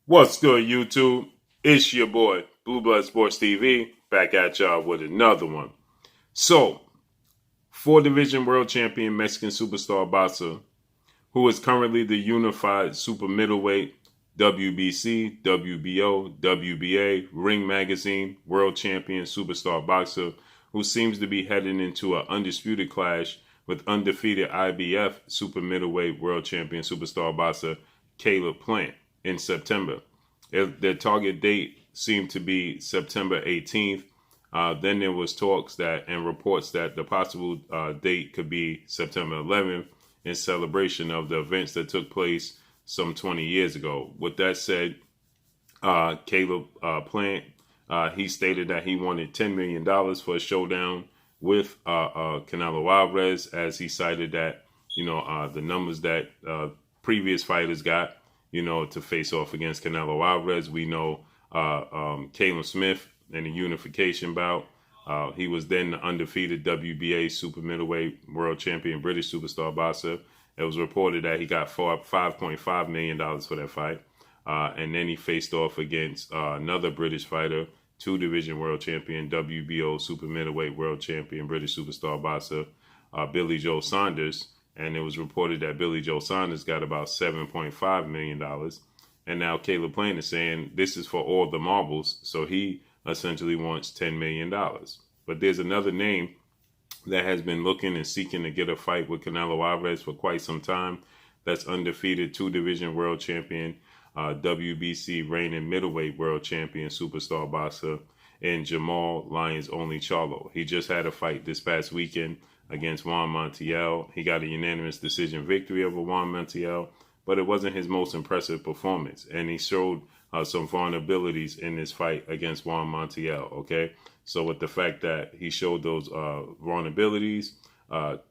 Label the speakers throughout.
Speaker 1: What's good, YouTube? It's your boy, Blue Blood Sports TV, back at y'all with another one. So, four-division world champion Mexican superstar boxer, who is currently the unified super middleweight WBC, WBO, WBA, Ring Magazine world champion superstar boxer, who seems to be heading into an undisputed clash with undefeated IBF super middleweight world champion superstar boxer Caleb Plant in September. Their target date seemed to be September 18th. Then there was talks that and reports that the possible date could be September 11th in celebration of the events that took place some 20 years ago. With that said, Caleb Plant, he stated that he wanted $10 million for a showdown with Canelo Alvarez, as he cited that, the numbers that previous fighters got, to face off against Canelo Alvarez. We know Caleb Smith in the unification bout. He was then the undefeated WBA super middleweight world champion British superstar boxer. It was reported that he got $5.5 million for that fight. And then he faced off against another British fighter, two-division world champion, WBO super middleweight world champion, British superstar boxer, Billy Joe Saunders. And it was reported that Billy Joe Saunders got about $7.5 million. And now Caleb Plant is saying this is for all the marbles. So he essentially wants $10 million. But there's another name that has been looking and seeking to get a fight with Canelo Alvarez for quite some time. That's undefeated two-division world champion, WBC reigning middleweight world champion, superstar boxer, and Jermall Lions Only Charlo. He just had a fight this past weekend against Juan Montiel. He got a unanimous decision victory over Juan Montiel, but it wasn't his most impressive performance. And he showed some vulnerabilities in this fight against Juan Montiel, okay? So with the fact that he showed those vulnerabilities,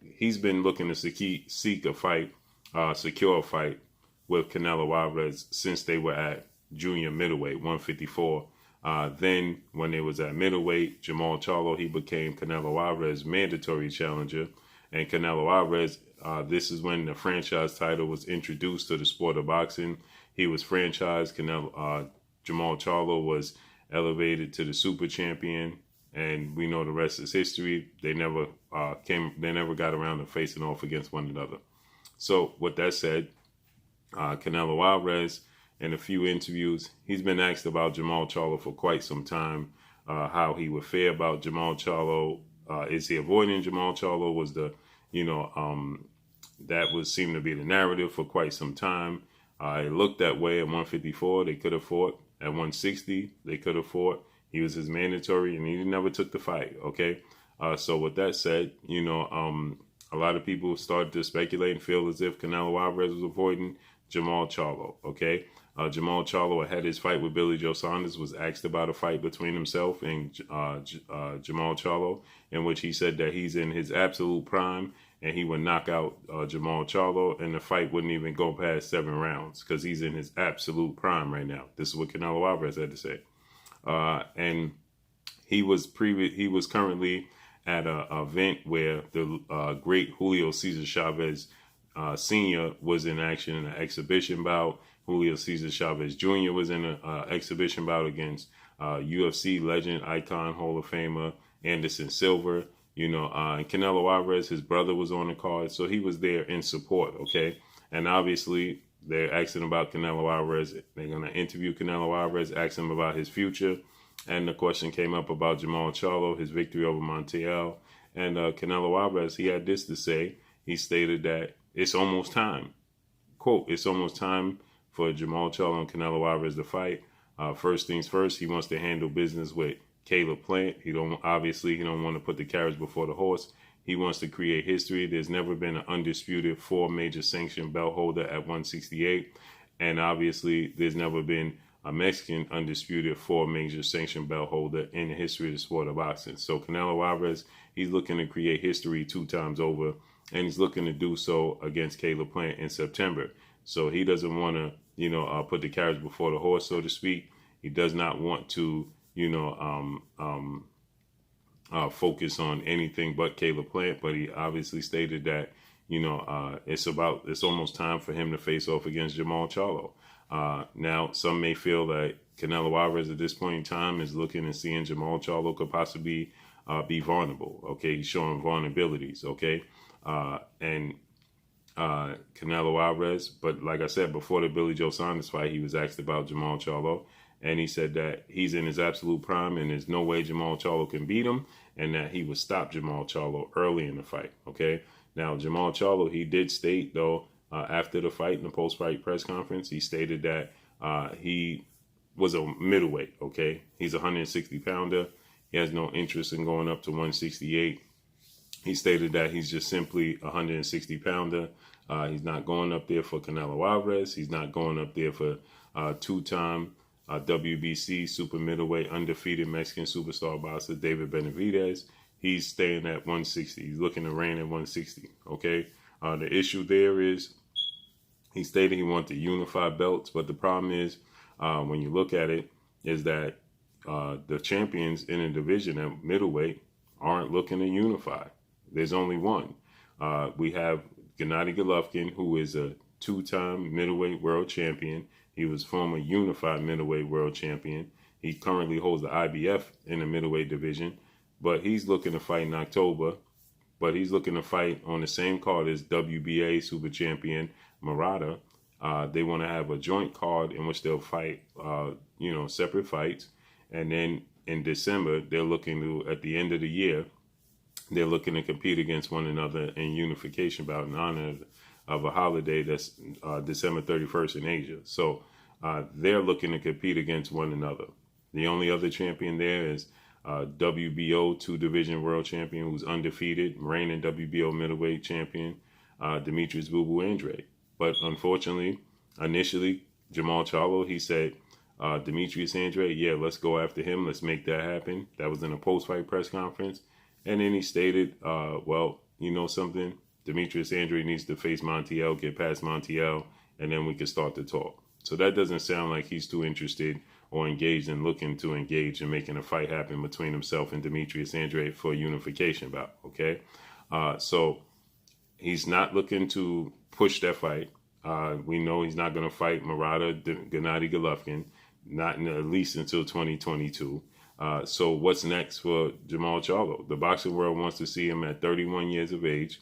Speaker 1: he's been looking to seek a fight, secure a fight with Canelo Alvarez since they were at junior middleweight, 154. Then when it was at middleweight, Jermall Charlo, he became Canelo Alvarez's mandatory challenger. And Canelo Alvarez, this is when the franchise title was introduced to the sport of boxing. He was franchised. Jermall Charlo was elevated to the super champion. And we know the rest is history. They never got around to facing off against one another. So with that said, Canelo Alvarez, in a few interviews, he's been asked about Jermall Charlo for quite some time, how he would fare about Jermall Charlo. Is he avoiding Jermall Charlo? Was that would seem to be the narrative for quite some time. It looked that way at 154. They could have fought. At 160, they could have fought. He was his mandatory, and he never took the fight. Okay, so with that said, a lot of people started to speculate and feel as if Canelo Alvarez was avoiding Jermall Charlo. Okay. Jermall Charlo had his fight with Billy Joe Saunders, was asked about a fight between himself and Jermall Charlo, in which he said that he's in his absolute prime and he would knock out Jermall Charlo, and the fight wouldn't even go past 7 rounds because he's in his absolute prime right now. This is what Canelo Alvarez had to say. And he was currently at an event where the great Julio Cesar Chavez Sr. was in action in an exhibition bout. Julio Cesar Chavez Jr. was in an exhibition bout against UFC legend, icon, Hall of Famer Anderson Silva. And Canelo Alvarez, his brother, was on the card, so he was there in support. Okay, and obviously they're asking about Canelo Alvarez. They're gonna interview Canelo Alvarez, ask him about his future, and the question came up about Jermall Charlo, his victory over Montiel, and Canelo Alvarez. He had this to say. He stated that it's almost time. Quote, it's almost time for Jermall Charlo and Canelo Alvarez to fight. First things first, he wants to handle business with Caleb Plant. He don't want to put the carriage before the horse. He wants to create history. There's never been an undisputed 4 major sanctioned belt holder at 168. And obviously, there's never been a Mexican undisputed 4 major sanctioned belt holder in the history of the sport of boxing. So Canelo Alvarez, he's looking to create history 2 times over. And he's looking to do so against Caleb Plant in September. So he doesn't want to, put the carriage before the horse, so to speak. He does not want to, focus on anything but Caleb Plant. But he obviously stated that, it's almost time for him to face off against Jermall Charlo. Now, some may feel that Canelo Alvarez at this point in time is looking and seeing Jermall Charlo could possibly be vulnerable. Okay, he's showing vulnerabilities. Okay, and Canelo Alvarez. But like I said, before the Billy Joe Saunders fight, he was asked about Jermall Charlo, and he said that he's in his absolute prime and there's no way Jermall Charlo can beat him, and that he would stop Jermall Charlo early in the fight. Okay, now Jermall Charlo, he did state though after the fight in the post-fight press conference, he stated that he was a middleweight. Okay, he's a 160 pounder. He has no interest in going up to 168. He stated that he's just simply a 160 pounder. He's not going up there for Canelo Alvarez. He's not going up there for two-time WBC super middleweight undefeated Mexican superstar boxer David Benavidez. He's staying at 160. He's looking to reign at 160. Okay. The issue there is he stated he wanted to unify belts, but the problem is when you look at it is that the champions in a division at middleweight aren't looking to unify. There's only one. We have Gennady Golovkin, who is a two-time middleweight world champion. He was former unified middleweight world champion. He currently holds the IBF in the middleweight division, but he's looking to fight in October. But he's looking to fight on the same card as WBA super champion Murata. They want to have a joint card in which they'll fight, separate fights. And then in December, they're looking to, at the end of the year, they're looking to compete against one another in unification bout in honor of a holiday that's December 31st in Asia. So they're looking to compete against one another. The only other champion there is WBO two-division world champion who's undefeated, reigning WBO middleweight champion, Demetrius Boo Boo Andre. But unfortunately, initially, Jermall Charlo, he said, Demetrius Andre, yeah, let's go after him. Let's make that happen. That was in a post-fight press conference. And then he stated, well, you know something? Demetrius Andre needs to face Montiel, get past Montiel, and then we can start to talk. So that doesn't sound like he's too interested or engaged in looking to engage in making a fight happen between himself and Demetrius Andre for a unification bout, okay? So he's not looking to push that fight. We know he's not going to fight Murata Gennady Golovkin, not at least until 2022. So what's next for Jermall Charlo? The boxing world wants to see him at 31 years of age.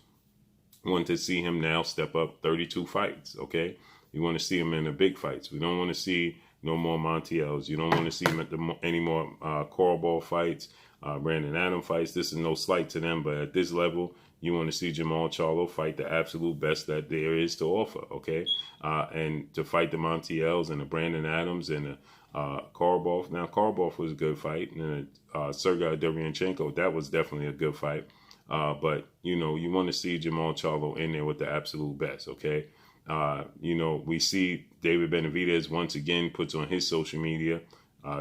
Speaker 1: Want to see him now step up 32 fights, okay? You want to see him in the big fights. We don't want to see no more Montiels. You don't want to see him at any more Coralball fights, Brandon Adams fights. This is no slight to them, but at this level, you want to see Jermall Charlo fight the absolute best that there is to offer, okay? And to fight the Montiels and the Brandon Adams and the Korobov. Now, Korobov was a good fight. And Sergey Derevyanchenko, that was definitely a good fight. But, you want to see Jermall Charlo in there with the absolute best, okay? We see David Benavidez once again puts on his social media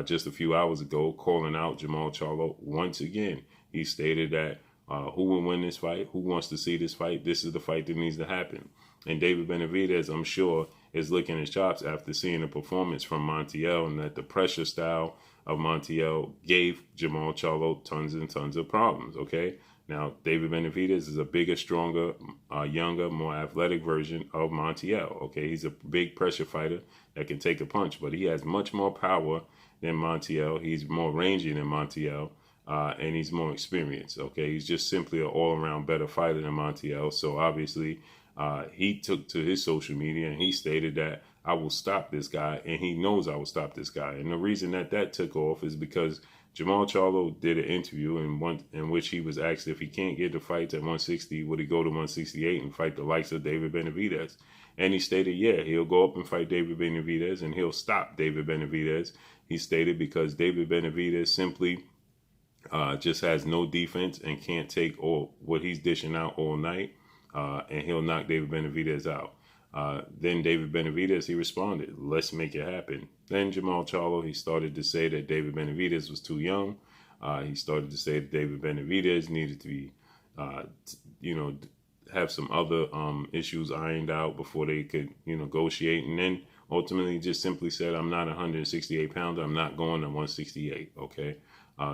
Speaker 1: just a few hours ago calling out Jermall Charlo once again. He stated that who will win this fight? Who wants to see this fight? This is the fight that needs to happen. And David Benavidez, I'm sure, is licking his chops after seeing a performance from Montiel, and that the pressure style of Montiel gave Jermall Charlo tons and tons of problems, okay? Now, David Benavidez is a bigger, stronger, younger, more athletic version of Montiel, okay? He's a big pressure fighter that can take a punch, but he has much more power than Montiel. He's more rangy than Montiel, and he's more experienced, okay? He's just simply an all-around better fighter than Montiel. So obviously, he took to his social media and he stated that I will stop this guy, and he knows I will stop this guy. And the reason that took off is because Jermall Charlo did an interview in which he was asked if he can't get the fights at 160, would he go to 168 and fight the likes of David Benavidez? And he stated, yeah, he'll go up and fight David Benavidez and he'll stop David Benavidez. He stated because David Benavidez simply just has no defense and can't take all what he's dishing out all night, and he'll knock David Benavidez out. Then David Benavidez, he responded, let's make it happen. Then Jermall Charlo, he started to say that David Benavidez was too young. He started to say that David Benavidez needed to be, have some other issues ironed out before they could, negotiate. And then ultimately just simply said, I'm not a 168 pounder. I'm not going to 168. Okay.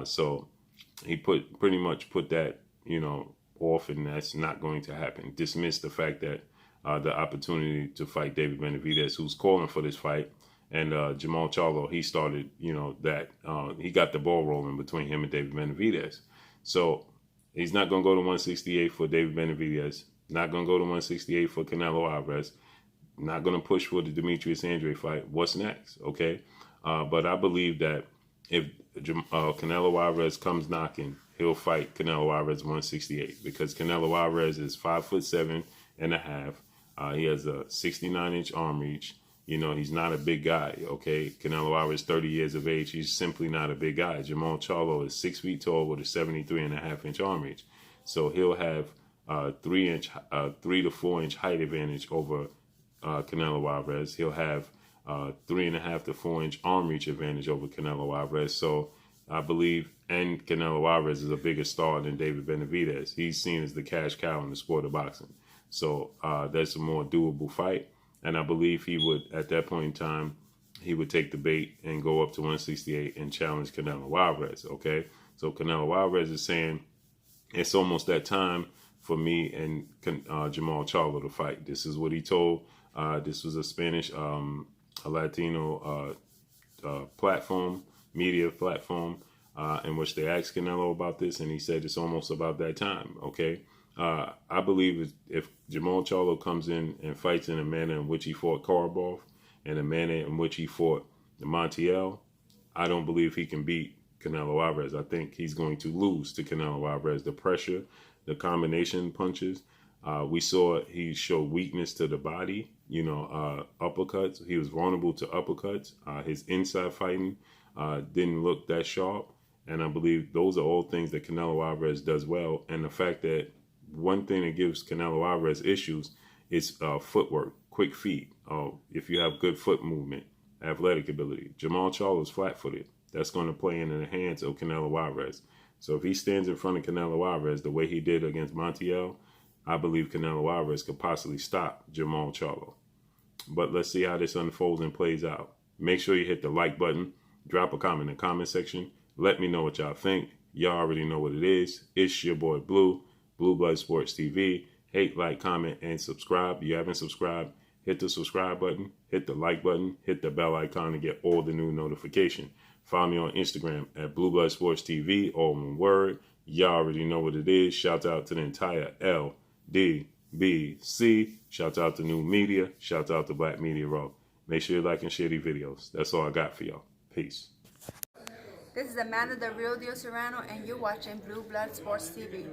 Speaker 1: So he pretty much put that, off, and that's not going to happen. Dismissed the fact that the opportunity to fight David Benavidez, who's calling for this fight. And Jermall Charlo, he started, that he got the ball rolling between him and David Benavidez. So he's not going to go to 168 for David Benavidez. Not going to go to 168 for Canelo Alvarez. Not going to push for the Demetrius Andrade fight. What's next? Okay. But I believe that if Canelo Alvarez comes knocking, he'll fight Canelo Alvarez 168 because Canelo Alvarez is 5'7.5". He has a 69-inch arm reach. He's not a big guy, okay? Canelo Alvarez, 30 years of age. He's simply not a big guy. Jermall Charlo is 6 feet tall with a 73.5-inch arm reach. So he'll have 3 to 4 inch height advantage over Canelo Alvarez. He'll have 3.5 to 4 inch arm reach advantage over Canelo Alvarez. So I believe, and Canelo Alvarez is a bigger star than David Benavidez. He's seen as the cash cow in the sport of boxing. So that's a more doable fight. And I believe he would, at that point in time, he would take the bait and go up to 168 and challenge Canelo Alvarez, okay? So Canelo Alvarez is saying, it's almost that time for me and Jermall Charlo to fight. This is what he told. This was a Spanish, a Latino platform, media platform, in which they asked Canelo about this, and he said it's almost about that time, okay? I believe if Jermall Charlo comes in and fights in a manner in which he fought Korobov and a manner in which he fought Montiel, I don't believe he can beat Canelo Alvarez. I think he's going to lose to Canelo Alvarez. The pressure, the combination punches, we saw he showed weakness to the body, uppercuts. He was vulnerable to uppercuts. His inside fighting didn't look that sharp. And I believe those are all things that Canelo Alvarez does well. And the fact that one thing that gives Canelo Alvarez issues is footwork, quick feet. If you have good foot movement, athletic ability. Jermall Charlo is flat-footed. That's going to play in the hands of Canelo Alvarez. So if he stands in front of Canelo Alvarez the way he did against Montiel, I believe Canelo Alvarez could possibly stop Jermall Charlo. But let's see how this unfolds and plays out. Make sure you hit the like button. Drop a comment in the comment section. Let me know what y'all think. Y'all already know what it is. It's your boy Blue, Blue Blood Sports TV. Hate, like, comment, and subscribe. If you haven't subscribed, hit the subscribe button, hit the like button, hit the bell icon to get all the new notification. Follow me on Instagram at Blue Blood Sports TV, all one word. Y'all already know what it is. Shout out to the entire LDBC. Shout out to New Media. Shout out to Black Media Raw. Make sure you like and share these videos. That's all I got for y'all. Peace.
Speaker 2: This is Amanda, the real deal Serrano, and you're watching Blue Blood Sports TV.